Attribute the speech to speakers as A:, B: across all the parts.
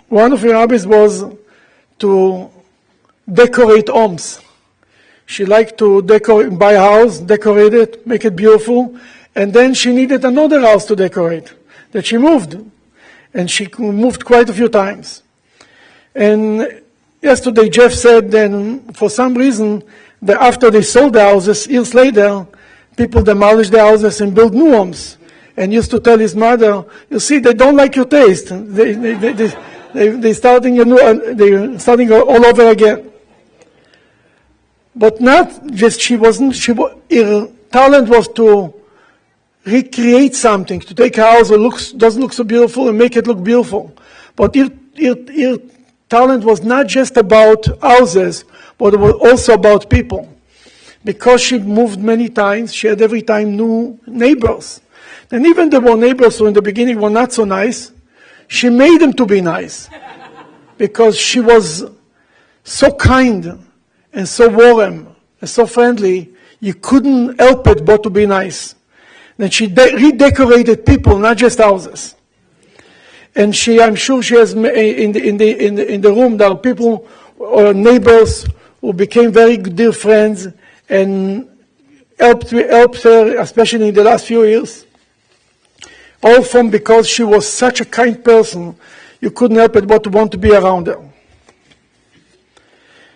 A: one of her hobbies was to decorate homes. She liked to buy a house, decorate it, make it beautiful, and then she needed another house to decorate, that she moved. And she moved quite a few times. And yesterday Jeff said then for some reason that after they sold the houses, years later, people demolished the houses and built new homes. And used to tell his mother, you see, they don't like your taste. They're starting all over again. But not just her talent was to recreate something, to take a house that doesn't look so beautiful and make it look beautiful. But her talent was not just about houses, but it was also about people. Because she moved many times, she had every time new neighbors. And even there were neighbors who in the beginning were not so nice, she made them to be nice. Because she was so kind and so warm and so friendly, you couldn't help it but to be nice. And she redecorated people, not just houses. And I'm sure she has in the room there are people or neighbors who became very dear friends and helped her, especially in the last few years. All from because she was such a kind person, you couldn't help it but to want to be around her.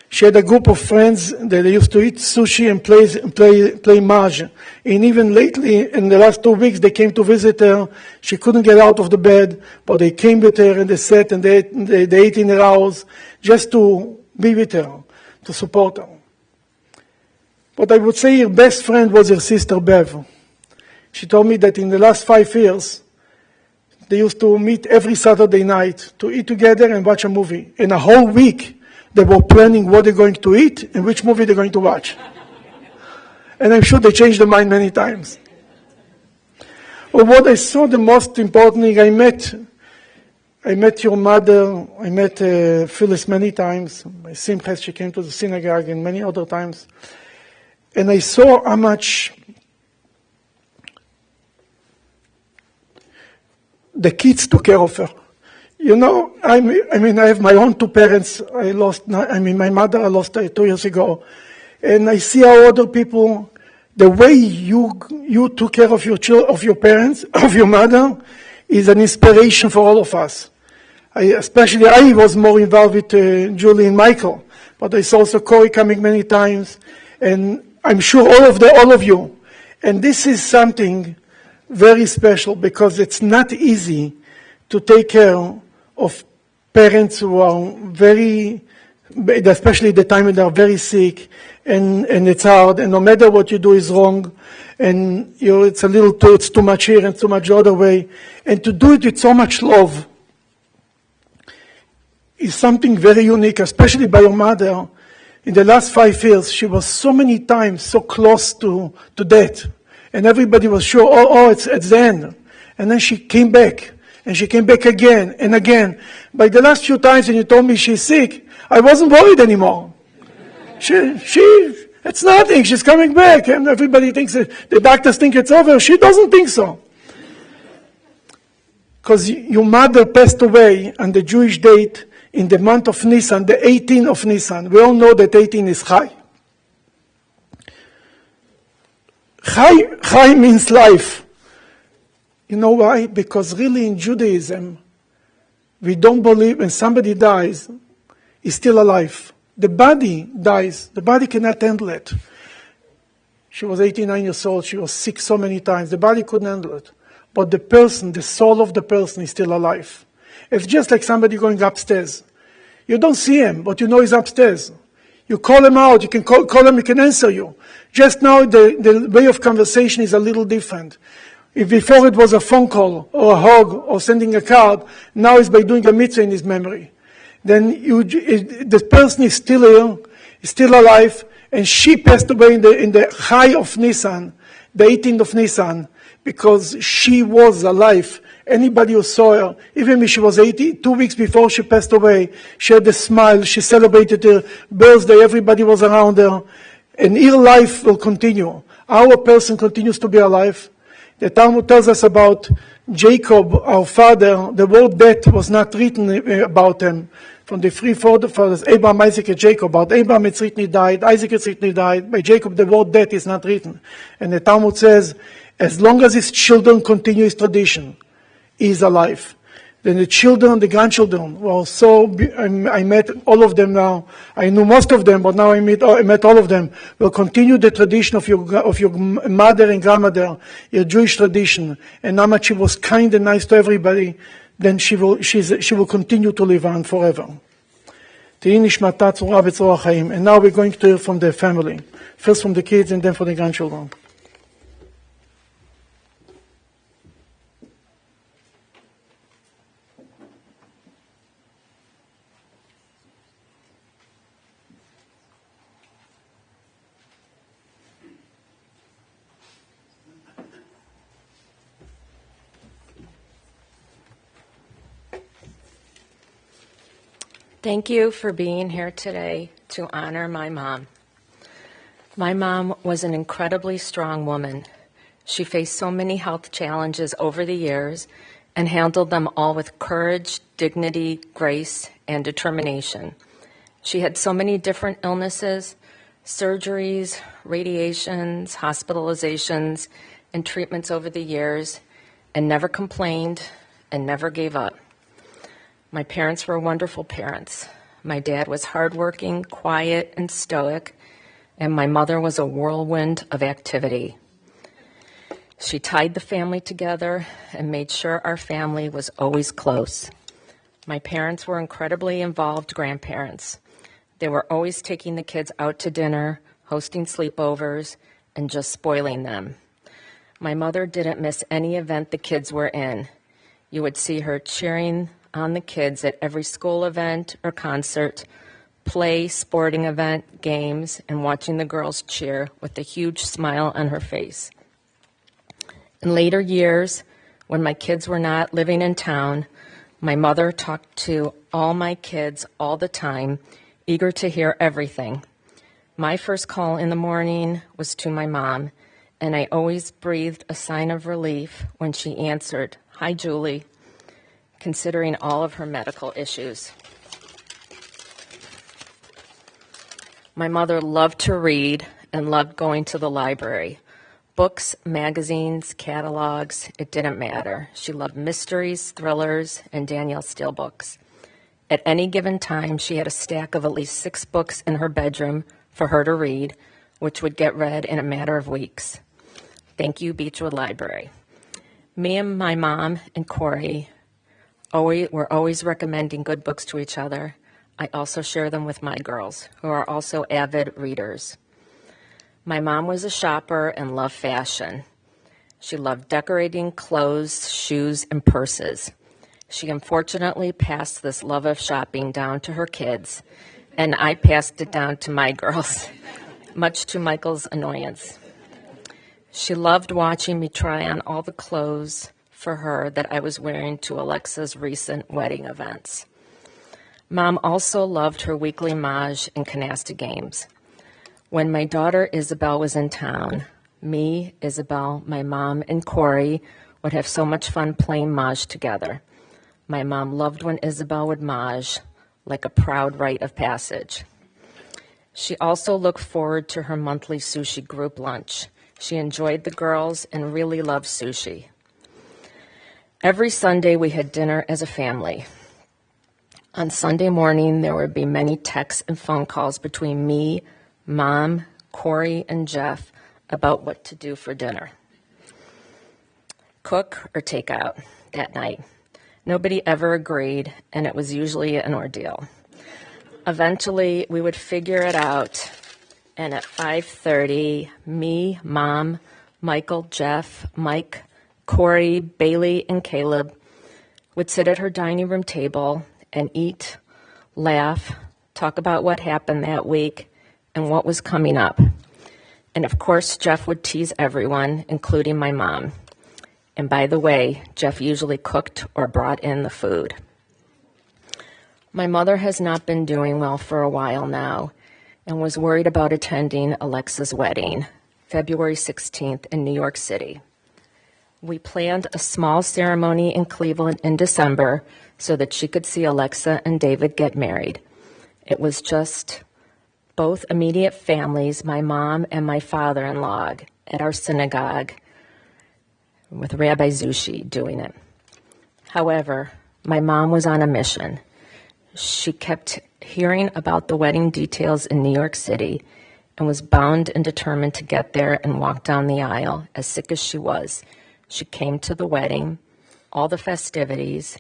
A: She had a group of friends that they used to eat sushi and play mahjong. And even lately, in the last 2 weeks, they came to visit her. She couldn't get out of the bed, but they came with her and they sat and they ate in her house just to be with her, to support her. But I would say her best friend was her sister Bev. She told me that in the last 5 years, they used to meet every Saturday night to eat together and watch a movie. In a whole week, they were planning what they're going to eat and which movie they're going to watch. And I'm sure they changed their mind many times. Well, what I saw the most important thing, I met your mother, I met Phyllis many times. My Simchas, she came to the synagogue and many other times. And I saw how much the kids took care of her. You know, I have my own 2 parents. My mother I lost 2 years ago. And I see how other people, the way you took care of your parents, of your mother, is an inspiration for all of us. I was more involved with Julie and Michael, but I saw also Corey coming many times, and I'm sure all of you. And this is something very special because it's not easy to take care of parents who are especially at the time when they are very sick, and it's hard, and no matter what you do is wrong, and it's too much here and too much the other way, and to do it with so much love is something very unique, especially by your mother. In the last 5 years, she was so many times so close to death, and everybody was sure, it's the end, and then she came back. And she came back again and again. By the last few times when you told me she's sick, I wasn't worried anymore. It's nothing, she's coming back. And everybody thinks that the doctors think it's over. She doesn't think so. Because your mother passed away on the Jewish date in the month of Nisan, the 18th of Nisan. We all know that 18 is Chai. Chai means life. You know why? Because really in Judaism, we don't believe when somebody dies, he's still alive. The body dies. The body cannot handle it. She was 89 years old. She was sick so many times. The body couldn't handle it. But the person, the soul of the person is still alive. It's just like somebody going upstairs. You don't see him, but you know he's upstairs. You call him out. You can call him, he can answer you. Just now, the way of conversation is a little different. If before it was a phone call or a hug or sending a card, now it's by doing a mitzvah in his memory. Then the person is still here, is still alive, and she passed away in the high of Nisan, the 18th of Nisan, because she was alive. Anybody who saw her, even if she was 2 weeks before she passed away, she had a smile, she celebrated her birthday, everybody was around her, and her life will continue. Our person continues to be alive. The Talmud tells us about Jacob, our father. The word death was not written about him. From the three forefathers, Abraham, Isaac, and Jacob. About Abraham it's written he died, Isaac it's written he died. By Jacob the word death is not written. And the Talmud says, as long as his children continue his tradition, he is alive. Then the children, the grandchildren, well, I met all of them now. I knew most of them, but now I met all of them. Will continue the tradition of your mother and grandmother, your Jewish tradition, and how much she was kind and nice to everybody. Then she will continue to live on forever. And now we're going to hear from the family. First from the kids and then from the grandchildren.
B: Thank you for being here today to honor my mom. My mom was an incredibly strong woman. She faced so many health challenges over the years and handled them all with courage, dignity, grace, and determination. She had so many different illnesses, surgeries, radiations, hospitalizations, and treatments over the years, and never complained and never gave up. My parents were wonderful parents. My dad was hardworking, quiet, and stoic, and my mother was a whirlwind of activity. She tied the family together and made sure our family was always close. My parents were incredibly involved grandparents. They were always taking the kids out to dinner, hosting sleepovers, and just spoiling them. My mother didn't miss any event the kids were in. You would see her cheering on the kids at every school event or concert, play, sporting event, games, and watching the girls cheer with a huge smile on her face. In later years, when my kids were not living in town, my mother talked to all my kids all the time, eager to hear everything. My first call in the morning was to my mom, and I always breathed a sign of relief when she answered, "Hi, Julie," considering all of her medical issues. My mother loved to read and loved going to the library. Books, magazines, catalogs, it didn't matter. She loved mysteries, thrillers, and Danielle Steele books. At any given time, she had a stack of at least 6 books in her bedroom for her to read, which would get read in a matter of weeks. Thank you, Beechwood Library. Me and my mom and Corey were always recommending good books to each other. I also share them with my girls, who are also avid readers. My mom was a shopper and loved fashion. She loved decorating clothes, shoes, and purses. She unfortunately passed this love of shopping down to her kids, and I passed it down to my girls, much to Michael's annoyance. She loved watching me try on all the clothes for her that I was wearing to Alexa's recent wedding events. Mom also loved her weekly Maj and canasta games. When my daughter Isabel was in town, me, Isabel, my mom, and Corey would have so much fun playing Maj together. My mom loved when Isabel would Maj, like a proud rite of passage. She also looked forward to her monthly sushi group lunch. She enjoyed the girls and really loved sushi. Every Sunday we had dinner as a family. On Sunday morning, there would be many texts and phone calls between me, Mom, Corey, and Jeff about what to do for dinner. Cook or take out that night. Nobody ever agreed, and it was usually an ordeal. Eventually, we would figure it out, and at 5:30, me, Mom, Michael, Jeff, Mike, Corey, Bailey, and Caleb would sit at her dining room table and eat, laugh, talk about what happened that week and what was coming up. And of course, Jeff would tease everyone, including my mom. And by the way, Jeff usually cooked or brought in the food. My mother has not been doing well for a while now and was worried about attending Alexa's wedding, February 16th in New York City. We planned a small ceremony in Cleveland in December so that she could see Alexa and David get married. It was just both immediate families, my mom and my father-in-law, at our synagogue with Rabbi Zushi doing it. However, my mom was on a mission. She kept hearing about the wedding details in New York City and was bound and determined to get there and walk down the aisle, as sick as she was. She came to the wedding, all the festivities,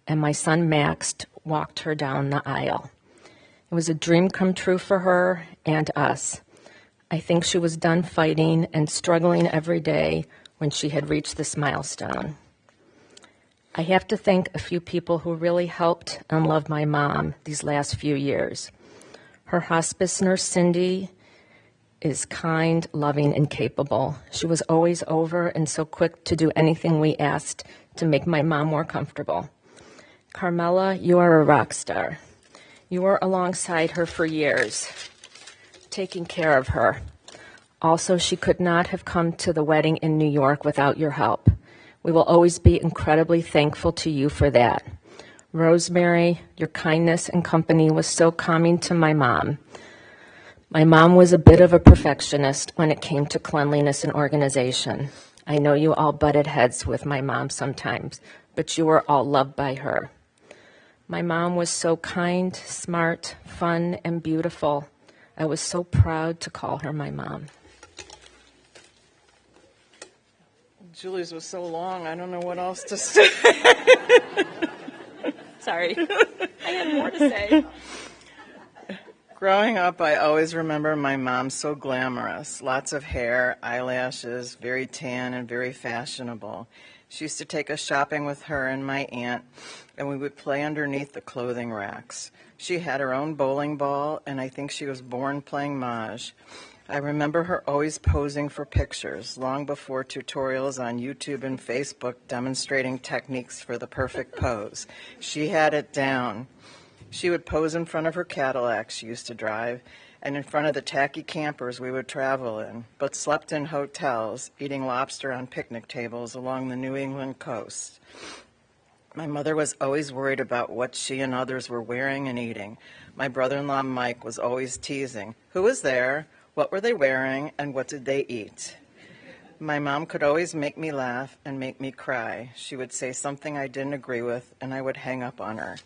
B: and my son Max walked her down the aisle. It was a dream come true for her and us. I think she was done fighting and struggling every day when she had reached this milestone. I have to thank a few people who really helped and loved my mom these last few years. Her hospice nurse, Cindy, is kind, loving, and capable. She was always over and so quick to do anything we asked to make my mom more comfortable. Carmela, you are a rock star. You were alongside her for years, taking care of her. Also, she could not have come to the wedding in New York without your help. We will always be incredibly thankful to you for that. Rosemary, your kindness and company was so calming to my mom. My mom was a bit of a perfectionist when it came to cleanliness and organization. I know you all butted heads with my mom sometimes, but you were all loved by her. My mom was so kind, smart, fun, and beautiful. I was so proud to call her my mom.
C: Julie's was so long, I don't know what else to say.
B: Sorry, I had more to say.
C: Growing up, I always remember my mom so glamorous. Lots of hair, eyelashes, very tan and very fashionable. She used to take us shopping with her and my aunt, and we would play underneath the clothing racks. She had her own bowling ball, and I think she was born playing Mahjong. I remember her always posing for pictures, long before tutorials on YouTube and Facebook demonstrating techniques for the perfect pose. She had it down. She would pose in front of her Cadillac she used to drive, and in front of the tacky campers we would travel in, but slept in hotels, eating lobster on picnic tables along the New England coast. My mother was always worried about what she and others were wearing and eating. My brother-in-law Mike was always teasing, who was there, what were they wearing, and what did they eat? My mom could always make me laugh and make me cry. She would say something I didn't agree with, and I would hang up on her.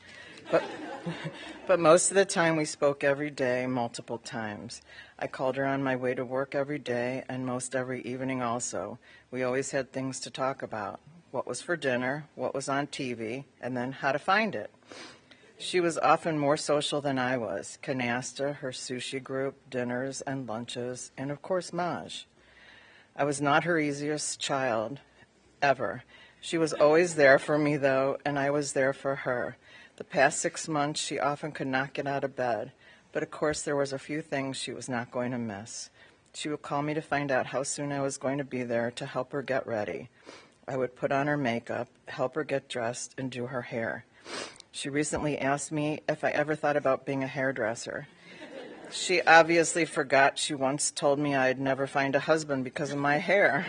C: But most of the time we spoke every day, multiple times. I called her on my way to work every day and most every evening also. We always had things to talk about. What was for dinner, what was on TV, and then how to find it. She was often more social than I was. Canasta, her sushi group, dinners and lunches, and of course Mahjong. I was not her easiest child, ever. She was always there for me, though, and I was there for her. The past 6 months, she often could not get out of bed, but of course there was a few things she was not going to miss. She would call me to find out how soon I was going to be there to help her get ready. I would put on her makeup, help her get dressed, and do her hair. She recently asked me if I ever thought about being a hairdresser. She obviously forgot she once told me I'd never find a husband because of my hair.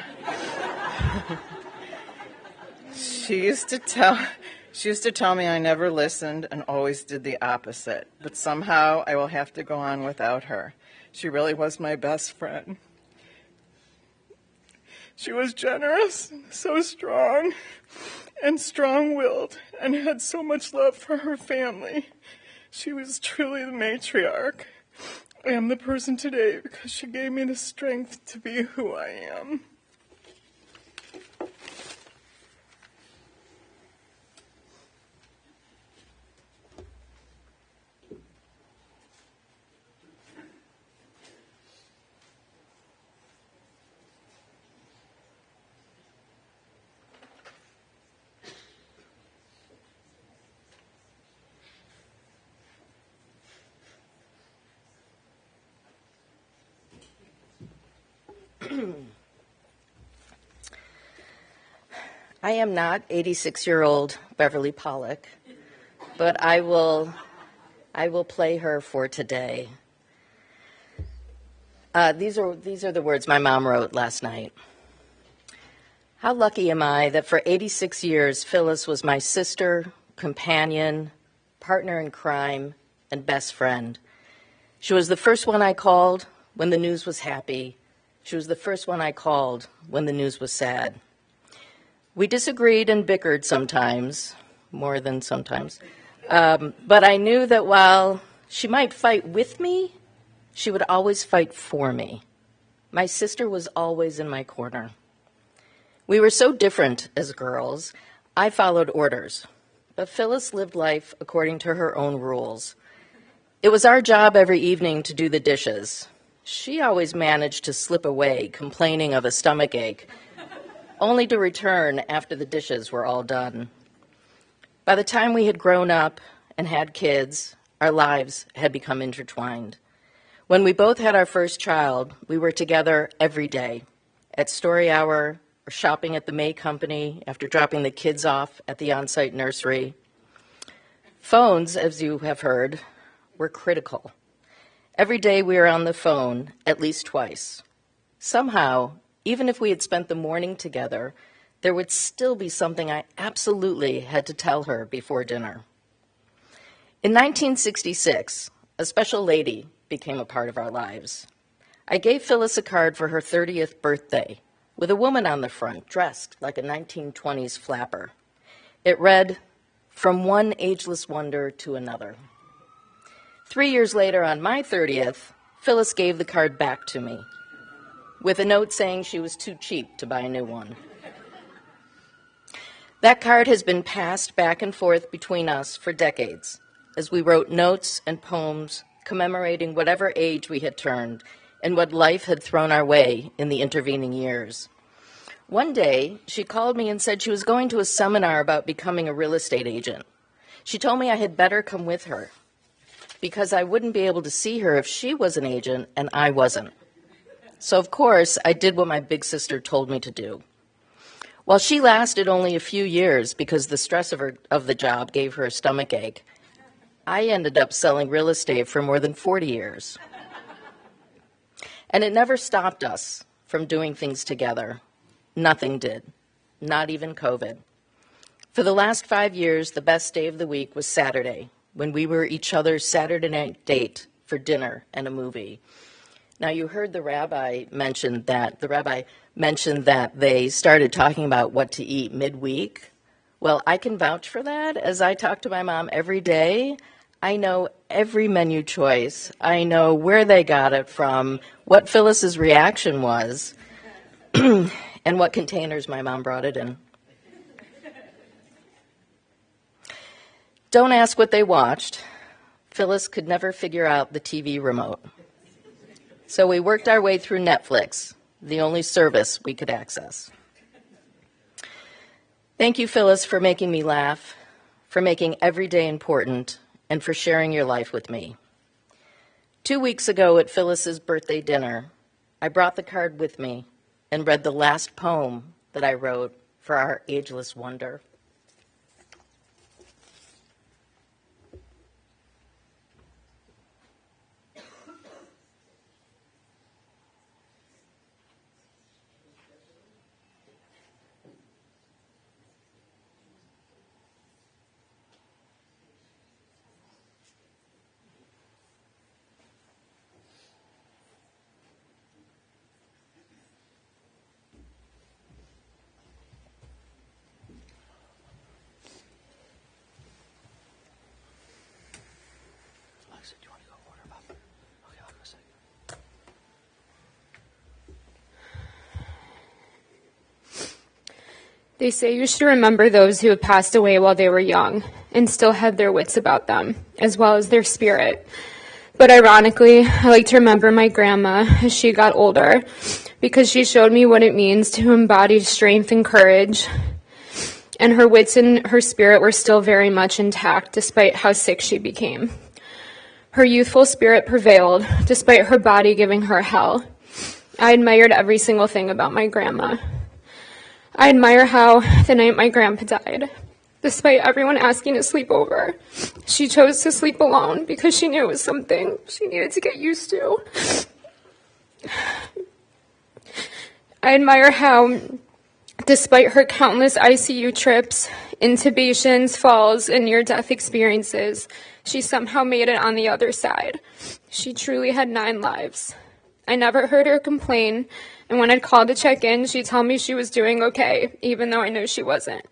C: She used to tell me I never listened and always did the opposite, but somehow I will have to go on without her. She really was my best friend. She was generous, so strong, and strong-willed, and had so much love for her family. She was truly the matriarch. I am the person today because she gave me the strength to be who I am.
B: I am not 86-year-old Beverly Pollock, but I will play her for today. These are the words my mom wrote last night. How lucky am I that for 86 years, Phyllis was my sister, companion, partner in crime, and best friend. She was the first one I called when the news was happy. She was the first one I called when the news was sad. We disagreed and bickered sometimes, more than sometimes, but I knew that while she might fight with me, she would always fight for me. My sister was always in my corner. We were so different as girls. I followed orders, but Phyllis lived life according to her own rules. It was our job every evening to do the dishes. She always managed to slip away, complaining of a stomachache, only to return after the dishes were all done. By the time we had grown up and had kids, our lives had become intertwined. When we both had our first child, we were together every day, at story hour, or shopping at the May Company after dropping the kids off at the on-site nursery. Phones, as you have heard, were critical. Every day we were on the phone at least twice. Somehow, even if we had spent the morning together, there would still be something I absolutely had to tell her before dinner. In 1966, a special lady became a part of our lives. I gave Phyllis a card for her 30th birthday with a woman on the front dressed like a 1920s flapper. It read, "From one ageless wonder to another." 3 years later, on my 30th, Phyllis gave the card back to me with a note saying she was too cheap to buy a new one. That card has been passed back and forth between us for decades as we wrote notes and poems commemorating whatever age we had turned and what life had thrown our way in the intervening years. One day, she called me and said she was going to a seminar about becoming a real estate agent. She told me I had better come with her because I wouldn't be able to see her if she was an agent and I wasn't. So, of course, I did what my big sister told me to do. While she lasted only a few years because the stress of the job gave her a stomachache, I ended up selling real estate for more than 40 years. And it never stopped us from doing things together. Nothing did, not even COVID. For the last 5 years, the best day of the week was Saturday, when we were each other's Saturday night date for dinner and a movie. Now, you heard the rabbi mention that they started talking about what to eat midweek. Well, I can vouch for that, as I talk to my mom every day. I know every menu choice. I know where they got it from, what Phyllis's reaction was, and what containers my mom brought it in. Don't ask what they watched. Phyllis could never figure out the TV remote. So we worked our way through Netflix, the only service we could access. Thank you, Phyllis, for making me laugh, for making every day important, and for sharing your life with me. 2 weeks ago at Phyllis's birthday dinner, I brought the card with me and read the last poem that I wrote for our ageless wonder.
D: They say you should remember those who have passed away while they were young and still had their wits about them, as well as their spirit. But ironically, I like to remember my grandma as she got older, because she showed me what it means to embody strength and courage, and her wits and her spirit were still very much intact despite how sick she became. Her youthful spirit prevailed despite her body giving her hell. I admired every single thing about my grandma. I admire how, the night my grandpa died, despite everyone asking to sleep over, she chose to sleep alone because she knew it was something she needed to get used to. I admire how, Despite her countless ICU trips, intubations, falls, and near-death experiences, she somehow made it on the other side. She truly had 9 lives. I never heard her complain, and when I'd call to check in, she'd tell me she was doing okay, even though I knew she wasn't.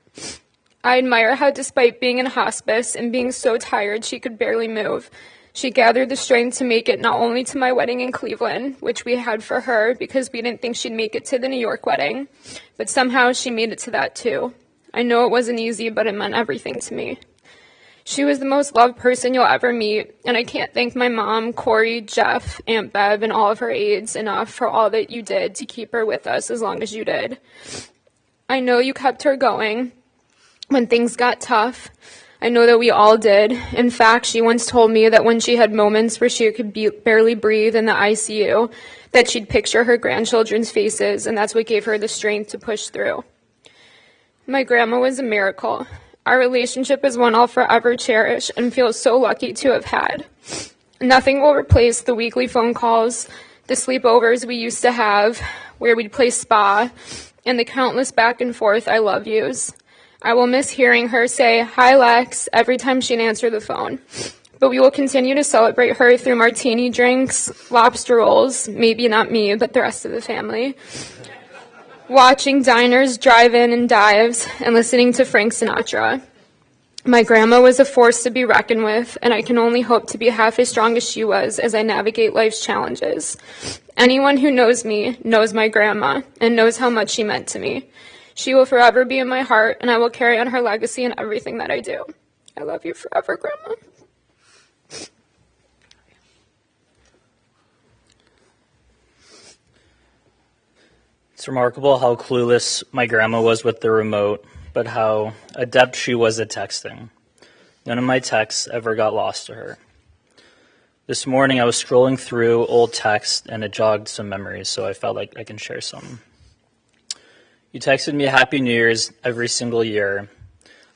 D: I admire how, despite being in hospice and being so tired she could barely move, she gathered the strength to make it not only to my wedding in Cleveland, which we had for her because we didn't think she'd make it to the New York wedding, but somehow she made it to that too. I know it wasn't easy, but it meant everything to me. She was the most loved person you'll ever meet, and I can't thank my mom, Corey, Jeff, Aunt Bev, and all of her aides enough for all that you did to keep her with us as long as you did. I know you kept her going when things got tough. I know that we all did. In fact, she once told me that when she had moments where she could barely breathe in the ICU, that she'd picture her grandchildren's faces, and that's what gave her the strength to push through. My grandma was a miracle. Our relationship is one I'll forever cherish and feel so lucky to have had. Nothing will replace the weekly phone calls, the sleepovers we used to have, where we'd play spa, and the countless back and forth I love yous. I will miss hearing her say, "Hi, Lex," every time she'd answer the phone. But we will continue to celebrate her through martini drinks, lobster rolls, maybe not me, but the rest of the family, watching diners, drive-in, and dives, and listening to Frank Sinatra. My grandma was a force to be reckoned with, and I can only hope to be half as strong as she was as I navigate life's challenges. Anyone who knows me knows my grandma and knows how much she meant to me. She will forever be in my heart, and I will carry on her legacy in everything that I do. I love you forever, Grandma.
E: It's remarkable how clueless my grandma was with the remote, but how adept she was at texting. None of my texts ever got lost to her. This morning I was scrolling through old texts, and it jogged some memories, so I felt like I can share some. You texted me Happy New Year's every single year.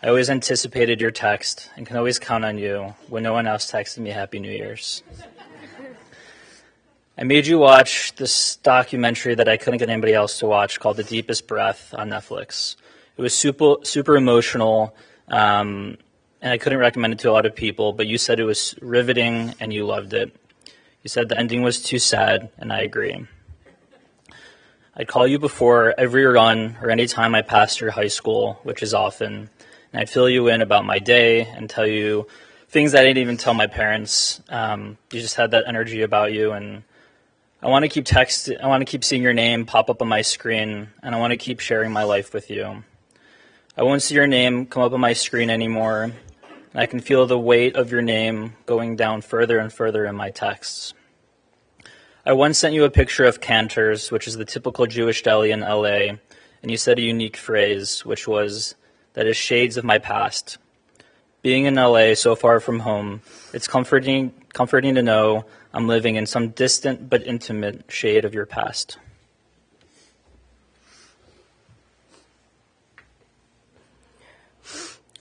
E: I always anticipated your text and can always count on you when no one else texted me Happy New Year's. I made you watch this documentary that I couldn't get anybody else to watch called The Deepest Breath on Netflix. It was super emotional, and I couldn't recommend it to a lot of people, but you said it was riveting and you loved it. You said the ending was too sad, and I agree. I'd call you before every run or any time I passed your high school, which is often, and I'd fill you in about my day and tell you things that I didn't even tell my parents. You just had that energy about you, and I want to keep seeing your name pop up on my screen, and I want to keep sharing my life with you. I won't see your name come up on my screen anymore, and I can feel the weight of your name going down further and further in my texts. I once sent you a picture of Cantor's, which is the typical Jewish deli in LA, and you said a unique phrase, which was, "That is shades of my past." Being in LA, so far from home, it's comforting to know I'm living in some distant but intimate shade of your past.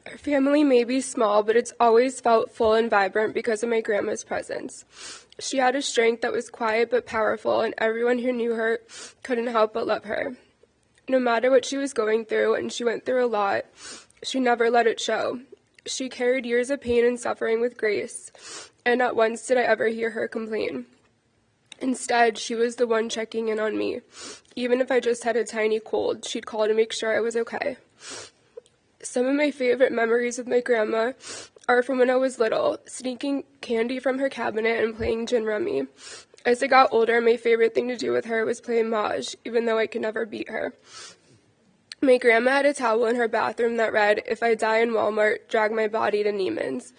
F: Our family may be small, but it's always felt full and vibrant because of my grandma's presence. She had a strength that was quiet but powerful, and everyone who knew her couldn't help but love her. No matter what she was going through, and she went through a lot, she never let it show. She carried years of pain and suffering with grace, and not once did I ever hear her complain. Instead, she was the one checking in on me. Even if I just had a tiny cold, she'd call to make sure I was okay. Some of my favorite memories of my grandma are from when I was little, sneaking candy from her cabinet and playing gin rummy. As I got older, my favorite thing to do with her was play Maj, even though I could never beat her. My grandma had a towel in her bathroom that read, "If I die in Walmart, drag my body to Neiman's."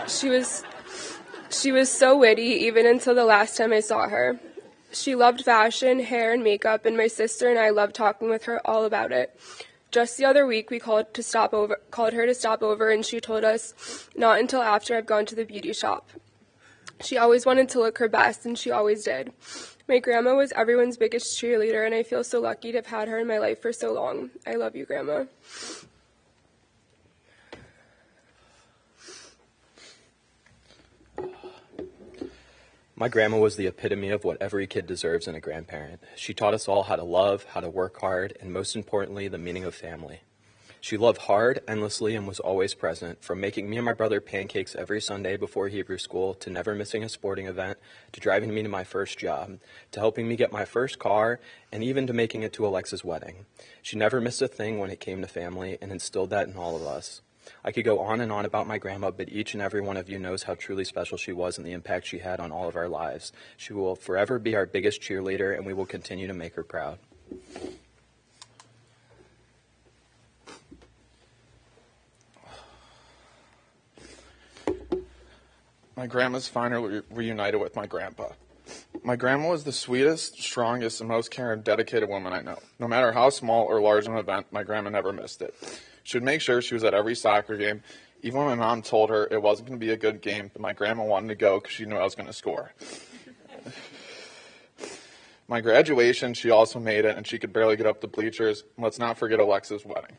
F: She was so witty, even until the last time I saw her. She loved fashion, hair, and makeup, and my sister and I loved talking with her all about it. Just the other week, we called her to stop over, and she told us not until after I've gone to the beauty shop. She always wanted to look her best, and she always did. My grandma was everyone's biggest cheerleader, and I feel so lucky to have had her in my life for so long. I love you, Grandma.
G: My grandma was the epitome of what every kid deserves in a grandparent. She taught us all how to love, how to work hard, and most importantly, the meaning of family. She loved hard, endlessly, and was always present, from making me and my brother pancakes every Sunday before Hebrew school, to never missing a sporting event, to driving me to my first job, to helping me get my first car, and even to making it to Alexa's wedding. She never missed a thing when it came to family, and instilled that in all of us. I could go on and on about my grandma, but each and every one of you knows how truly special she was and the impact she had on all of our lives. She will forever be our biggest cheerleader, and we will continue to make her proud.
H: My grandma's finally reunited with my grandpa. My grandma was the sweetest, strongest, and most caring, dedicated woman I know. No matter how small or large an event, my grandma never missed it. She would make sure she was at every soccer game, even when my mom told her it wasn't going to be a good game, but my grandma wanted to go because she knew I was going to score. My graduation, she also made it, and she could barely get up the bleachers. Let's not forget Alexa's wedding.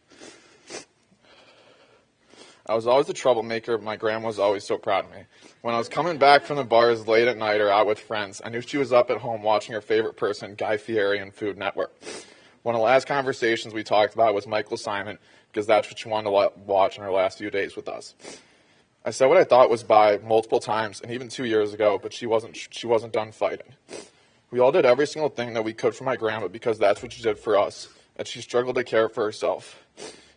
H: I was always a troublemaker, but my grandma was always so proud of me. When I was coming back from the bars late at night or out with friends, I knew she was up at home watching her favorite person, Guy Fieri, and Food Network. One of the last conversations we talked about was Michael Simon, because that's what she wanted to watch in her last few days with us. I said what I thought was bye multiple times, and even 2 years ago, but she wasn't done fighting. We all did every single thing that we could for my grandma because that's what she did for us, and she struggled to care for herself.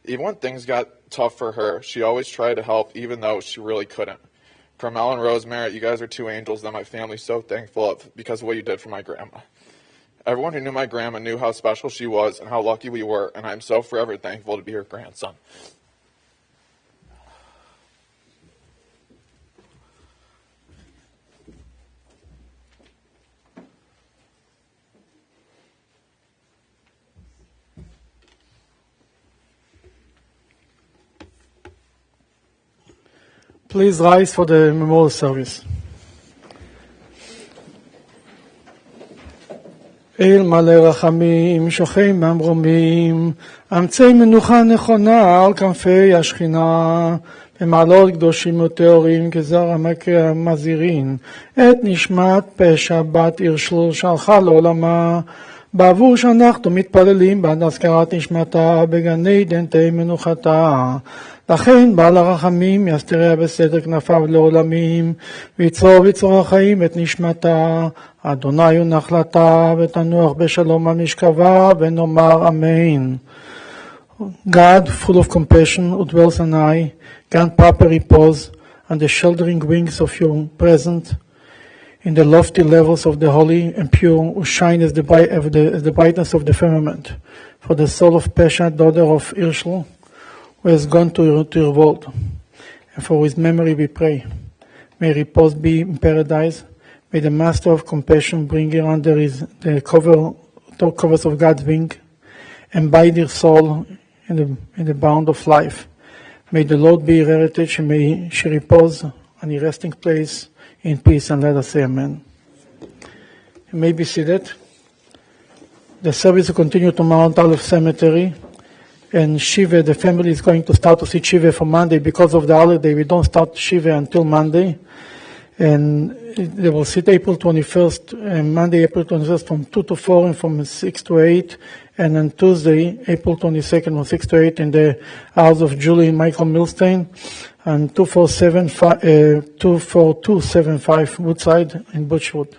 H: Even when things got tough for her, she always tried to help, even though she really couldn't. Carmel and Rosemary, you guys are two angels that my family's so thankful of because of what you did for my grandma. Everyone who knew my grandma knew how special she was and how lucky we were, and I'm so forever thankful to be her grandson.
A: Please rise for the memorial service. אל מלא רחמים, שוכן ממרומים, אמצי מנוחה נכונה על כנפי השכינה, במעלות קדושים וטהורים כזר המזהירין, את נשמת פשע בת עיר שלו שהלכה לעולמה, בעבור שאנחנו מתפללים בעד הזכרת נשמתה בגני עדן תהא מנוחתה. לכן בעל הרחמים יסתריה בסדר כנפיו לעולמים, ויצור בצור החיים את נשמתה, אדוני הוא נחלתה, ותנוח בשלום על משכבה, ונאמר אמן. God, full of compassion, who dwells on high, grant proper repose on the sheltering wings of your presence, in the lofty levels of the holy and pure, who shine as the brightness of the firmament, for the soul of Pesha, daughter of Irshel, who has gone to your world, and for his memory we pray. May repose be in paradise. May the Master of Compassion bring her under the covers of God's wing, and bind her soul in the bound of life. May the Lord be her heritage, and may she repose on her resting place in peace, and let us say amen. You may be seated. The service will continue to Mount Olive Cemetery, and Shiva, the family is going to start to see Shiva for Monday. Because of the holiday, we don't start Shiva until Monday, and they will sit April 21st, and Monday, April 21st from 2 to 4 and from 6 to 8, and on Tuesday, April 22nd from 6 to 8 in the house of Julie and Michael Milstein, and 24275 Woodside in Butchwood.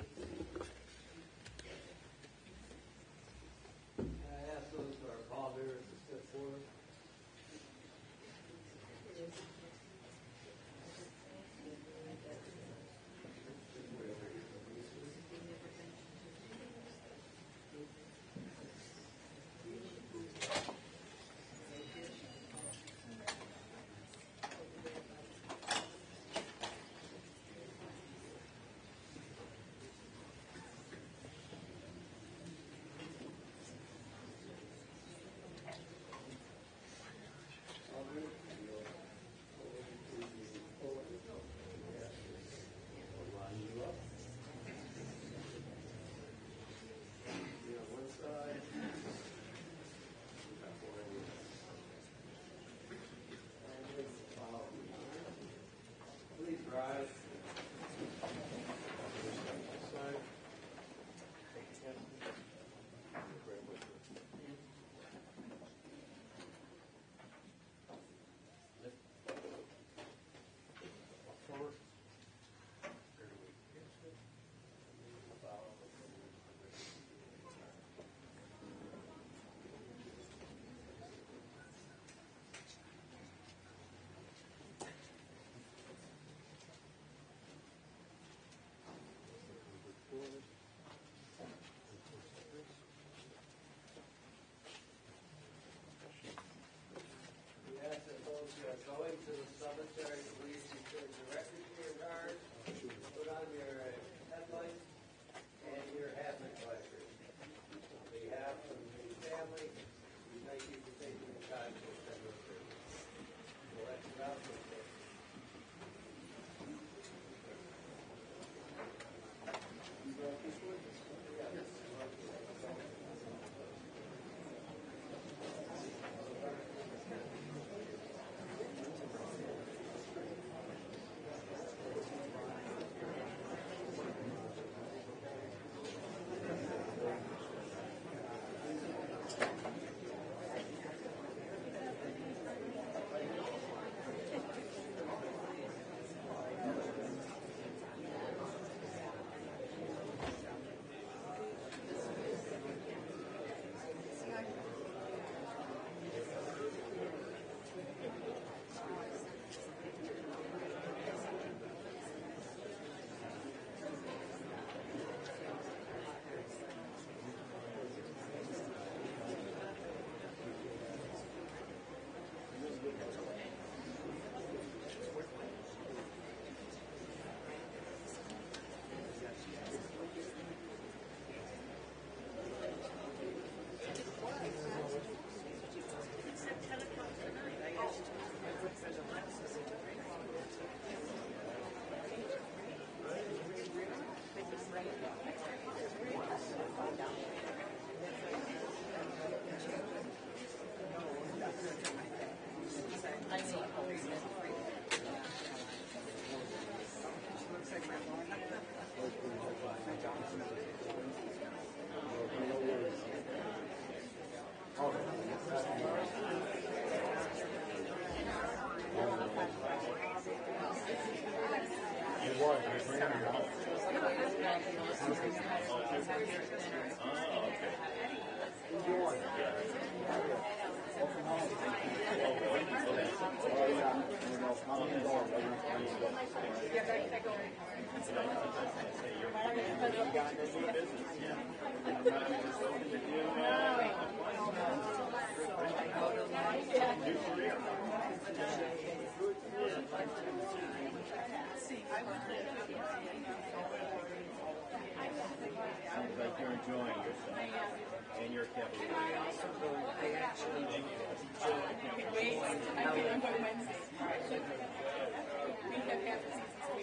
I: going to the cemetery, please return directly to your guard, put on your headlights and your hazard flashes. On behalf of the family, we thank you for taking the time to attend this service. We'll let you out for a bit.
J: Sounds like you're enjoying yourself. And your kid.
K: I actually can't wait. I'm going Wednesday. We have half the season, so we